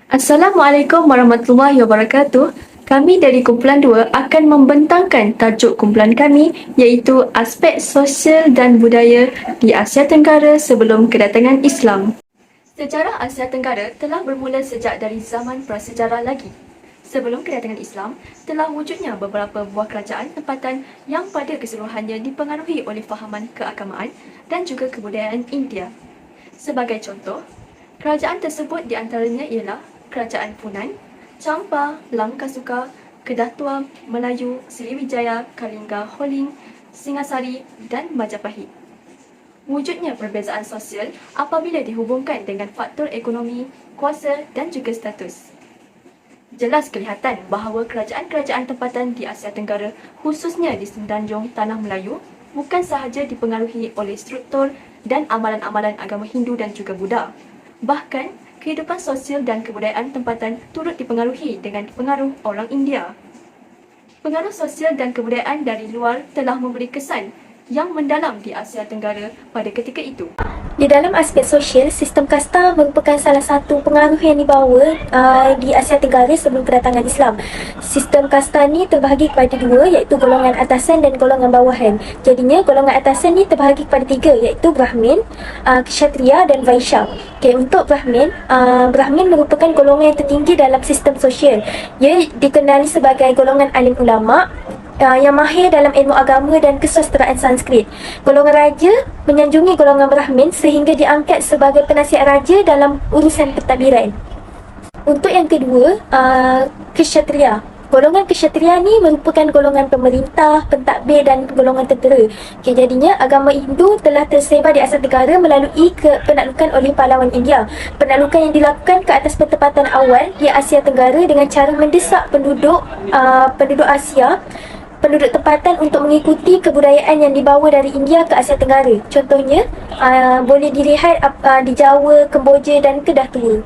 Assalamualaikum warahmatullahi wabarakatuh. Kami dari kumpulan 2 akan membentangkan tajuk kumpulan kami iaitu aspek sosial dan budaya di Asia Tenggara sebelum kedatangan Islam. Sejarah Asia Tenggara telah bermula sejak dari zaman prasejarah lagi. Sebelum kedatangan Islam, telah wujudnya beberapa buah kerajaan tempatan yang pada keseluruhannya dipengaruhi oleh fahaman keagamaan dan juga kebudayaan India. Sebagai contoh, kerajaan tersebut di antaranya ialah Kerajaan Funan, Champa, Langkasuka, Kedah Tuam, Melayu, Sriwijaya, Kalinga, Holing, Singasari dan Majapahit. Wujudnya perbezaan sosial apabila dihubungkan dengan faktor ekonomi, kuasa dan juga status. Jelas kelihatan bahawa kerajaan-kerajaan tempatan di Asia Tenggara, khususnya di Semenanjung Tanah Melayu, bukan sahaja dipengaruhi oleh struktur dan amalan-amalan agama Hindu dan juga Buddha. Bahkan, kehidupan sosial dan kebudayaan tempatan turut dipengaruhi dengan pengaruh orang India. Pengaruh sosial dan kebudayaan dari luar telah memberi kesan yang mendalam di Asia Tenggara pada ketika itu. Di dalam aspek sosial, sistem kasta merupakan salah satu pengaruh yang dibawa di Asia Tenggara sebelum kedatangan Islam. Sistem kasta ni terbahagi kepada dua, iaitu golongan atasan dan golongan bawahan. Jadinya golongan atasan ni terbahagi kepada tiga, iaitu Brahmin, Kshatriya dan Vaishya. Okay, untuk Brahmin, Brahmin merupakan golongan yang tertinggi dalam sistem sosial. Ia dikenali sebagai golongan alim ulama, yang mahir dalam ilmu agama dan kesusastraan Sanskrit. Golongan raja menyanjungi golongan Brahmin sehingga diangkat sebagai penasihat raja dalam urusan pentadbiran. Untuk yang kedua, Kshatriya. Golongan Kshatriya ni merupakan golongan pemerintah, pentadbir dan golongan tentera. Okay, jadinya agama Hindu telah tersebar di Asia Tenggara melalui penaklukan oleh pahlawan India. Penaklukan yang dilakukan ke atas pertempatan awal di Asia Tenggara dengan cara mendesak penduduk Asia, penduduk tempatan untuk mengikuti kebudayaan yang dibawa dari India ke Asia Tenggara. Contohnya, boleh dilihat di Jawa, Kemboja dan Kedah Tua.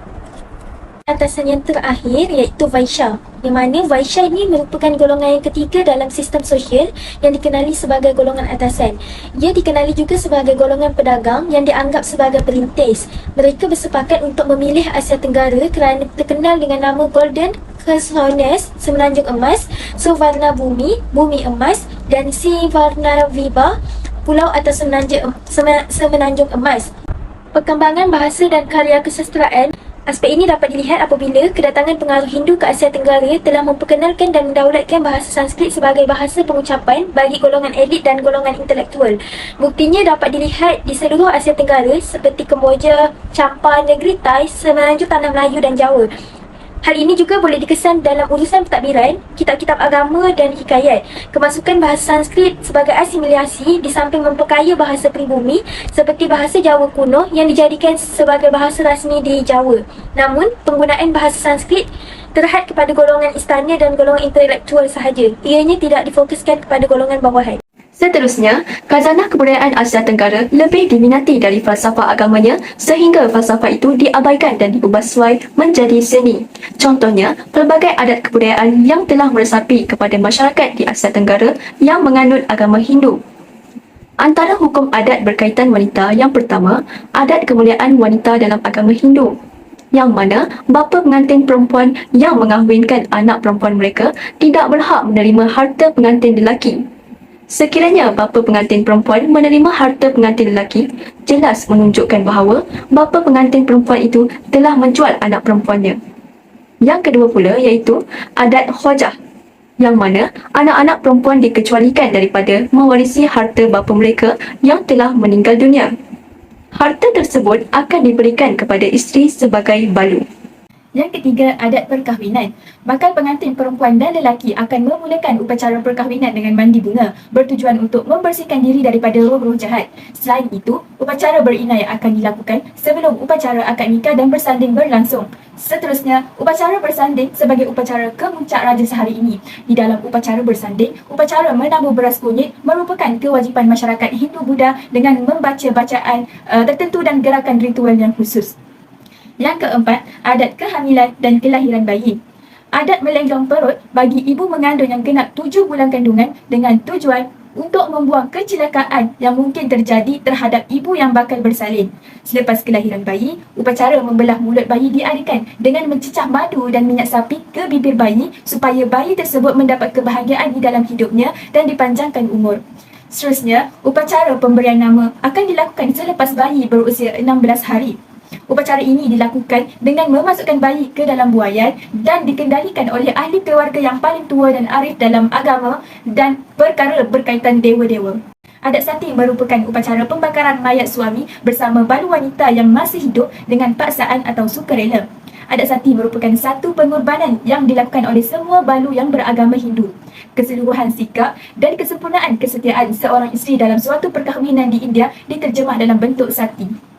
Atasan yang terakhir iaitu Vaishya, di mana Vaishya ini merupakan golongan yang ketiga dalam sistem sosial yang dikenali sebagai golongan atasan. Ia dikenali juga sebagai golongan pedagang yang dianggap sebagai perintis. Mereka bersepakat untuk memilih Asia Tenggara kerana terkenal dengan nama Golden Khashones, Semenanjung Emas, Suvarna Bumi, Bumi Emas dan Sivarnavibha, Pulau atas Semenanjung Emas. Perkembangan bahasa dan karya kesusastraan. Aspek ini dapat dilihat apabila kedatangan pengaruh Hindu ke Asia Tenggara telah memperkenalkan dan mendaulatkan bahasa Sanskrit sebagai bahasa pengucapan bagi golongan elit dan golongan intelektual. Buktinya dapat dilihat di seluruh Asia Tenggara seperti Kemboja, Champa, Negeri Thai, Semenanjung Tanah Melayu dan Jawa. Hal ini juga boleh dikesan dalam urusan pentadbiran, kitab-kitab agama dan hikayat. Kemasukan bahasa Sanskrit sebagai asimilasi di samping memperkaya bahasa pribumi seperti bahasa Jawa kuno yang dijadikan sebagai bahasa rasmi di Jawa. Namun, penggunaan bahasa Sanskrit terhad kepada golongan istana dan golongan intelektual sahaja. Ianya tidak difokuskan kepada golongan bawahan. Seterusnya, khazanah kebudayaan Asia Tenggara lebih diminati dari falsafah agamanya sehingga falsafah itu diabaikan dan diubah suai menjadi seni. Contohnya, pelbagai adat kebudayaan yang telah meresapi kepada masyarakat di Asia Tenggara yang menganut agama Hindu. Antara hukum adat berkaitan wanita yang pertama, adat kemuliaan wanita dalam agama Hindu, yang mana bapa pengantin perempuan yang mengahwinkan anak perempuan mereka tidak berhak menerima harta pengantin lelaki. Sekiranya bapa pengantin perempuan menerima harta pengantin lelaki, jelas menunjukkan bahawa bapa pengantin perempuan itu telah menjual anak perempuannya. Yang kedua pula iaitu adat khojah, yang mana anak-anak perempuan dikecualikan daripada mewarisi harta bapa mereka yang telah meninggal dunia. Harta tersebut akan diberikan kepada isteri sebagai balu. Yang ketiga, adat perkahwinan. Bakal pengantin perempuan dan lelaki akan memulakan upacara perkahwinan dengan mandi bunga bertujuan untuk membersihkan diri daripada roh-roh jahat. Selain itu, upacara berinai akan dilakukan sebelum upacara akad nikah dan bersanding berlangsung. Seterusnya, upacara bersanding sebagai upacara kemuncak raja sehari ini. Di dalam upacara bersanding, upacara menabur beras kunyit merupakan kewajipan masyarakat Hindu-Buddha dengan membaca bacaan tertentu dan gerakan ritual yang khusus. Yang keempat, adat kehamilan dan kelahiran bayi. Adat melenggong perut bagi ibu mengandung yang genap 7 bulan kandungan dengan tujuan untuk membuang kecelakaan yang mungkin terjadi terhadap ibu yang bakal bersalin. Selepas kelahiran bayi, upacara membelah mulut bayi diadakan dengan mencecah madu dan minyak sapi ke bibir bayi supaya bayi tersebut mendapat kebahagiaan di dalam hidupnya dan dipanjangkan umur. Seterusnya, upacara pemberian nama akan dilakukan selepas bayi berusia 16 hari. Upacara ini dilakukan dengan memasukkan bayi ke dalam buaian dan dikendalikan oleh ahli keluarga yang paling tua dan arif dalam agama dan perkara berkaitan dewa-dewa. Adat sati merupakan upacara pembakaran mayat suami bersama balu wanita yang masih hidup dengan paksaan atau sukarela. Adat sati merupakan satu pengorbanan yang dilakukan oleh semua balu yang beragama Hindu. Keseluruhan sikap dan kesempurnaan kesetiaan seorang isteri dalam suatu perkahwinan di India diterjemah dalam bentuk sati.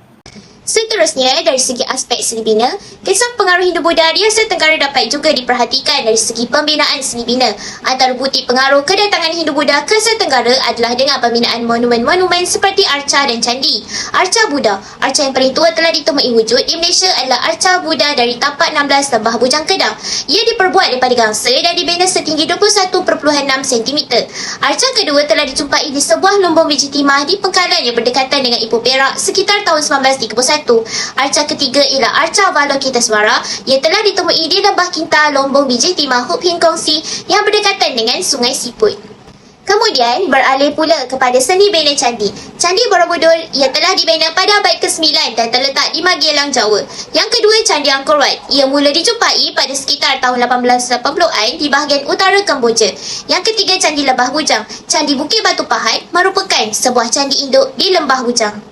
Seterusnya, dari segi aspek seni bina, kisah pengaruh Hindu-Buddha di Asia Tenggara dapat juga diperhatikan dari segi pembinaan seni bina. Antara bukti pengaruh kedatangan Hindu-Buddha ke Asia Tenggara adalah dengan pembinaan monumen-monumen seperti arca dan candi. Arca Buddha, arca yang paling tua telah ditemui wujud di Malaysia adalah arca Buddha dari tapak 16 Lembah Bujang Kedah. Ia diperbuat daripada gangsa dan dibina setinggi 21.6 cm. Arca kedua telah dijumpai di sebuah lumbung biji timah di pengkalan yang berdekatan dengan Ipoh Perak sekitar tahun 1931. Arca ketiga ialah Arca Avalokitesvara yang telah ditemui di Lembah Kinta, Lombong Biji Timah, Hub Hin Kongsi yang berdekatan dengan Sungai Siput. Kemudian beralih pula kepada seni bina candi. Candi Borobudur ia telah dibina pada abad ke-9 dan terletak di Magelang, Jawa. Yang kedua, Candi Angkor Wat. Ia mula dijumpai pada sekitar tahun 1880-an di bahagian utara Kemboja. Yang ketiga, Candi Lembah Bujang. Candi Bukit Batu Pahat merupakan sebuah candi induk di Lembah Bujang.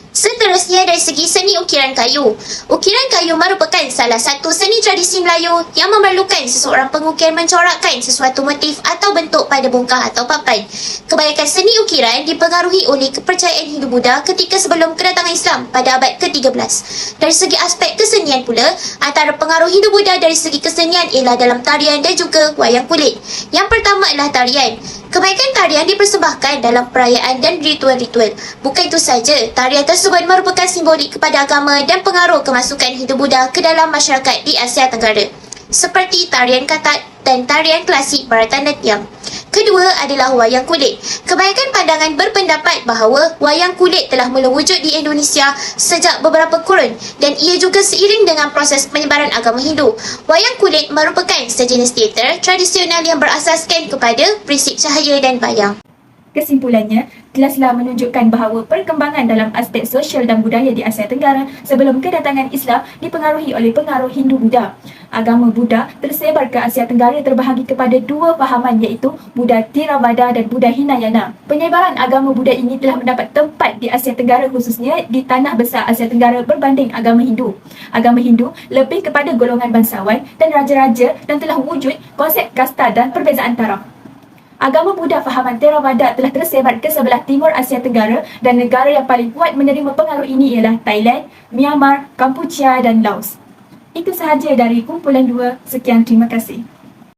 Seterusnya, dari segi seni ukiran kayu. Ukiran kayu merupakan salah satu seni tradisi Melayu yang memerlukan seseorang pengukir mencorakkan sesuatu motif atau bentuk pada bongkah atau papan. Kebanyakan seni ukiran dipengaruhi oleh kepercayaan Hindu-Buddha ketika sebelum kedatangan Islam pada abad ke-13. Dari segi aspek kesenian pula, antara pengaruh Hindu-Buddha dari segi kesenian ialah dalam tarian dan juga wayang kulit. Yang pertama adalah tarian. Kebanyakan tarian dipersembahkan dalam perayaan dan ritual-ritual. Bukan itu saja, tarian tersebut merupakan simbolik kepada agama dan pengaruh kemasukan Hindu-Buddha ke dalam masyarakat di Asia Tenggara, seperti tarian katak dan tarian klasik Bharatanatyam. Kedua adalah wayang kulit. Kebanyakan pandangan berpendapat bahawa wayang kulit telah mula wujud di Indonesia sejak beberapa kurun dan ia juga seiring dengan proses penyebaran agama Hindu. Wayang kulit merupakan sejenis teater tradisional yang berasaskan kepada prinsip cahaya dan bayang. Kesimpulannya, kelaslah menunjukkan bahawa perkembangan dalam aspek sosial dan budaya di Asia Tenggara sebelum kedatangan Islam dipengaruhi oleh pengaruh Hindu-Buddha. Agama Buddha tersebar ke Asia Tenggara terbahagi kepada dua fahaman iaitu Buddha Theravada dan Buddha Hinayana. Penyebaran agama Buddha ini telah mendapat tempat di Asia Tenggara khususnya di tanah besar Asia Tenggara berbanding agama Hindu. Agama Hindu lebih kepada golongan bangsawan dan raja-raja dan telah wujud konsep kasta dan perbezaan taraf. Agama Buddha fahaman Theravada telah tersebar ke sebelah timur Asia Tenggara dan negara yang paling kuat menerima pengaruh ini ialah Thailand, Myanmar, Kampuchea dan Laos. Itu sahaja dari kumpulan 2. Sekian, terima kasih.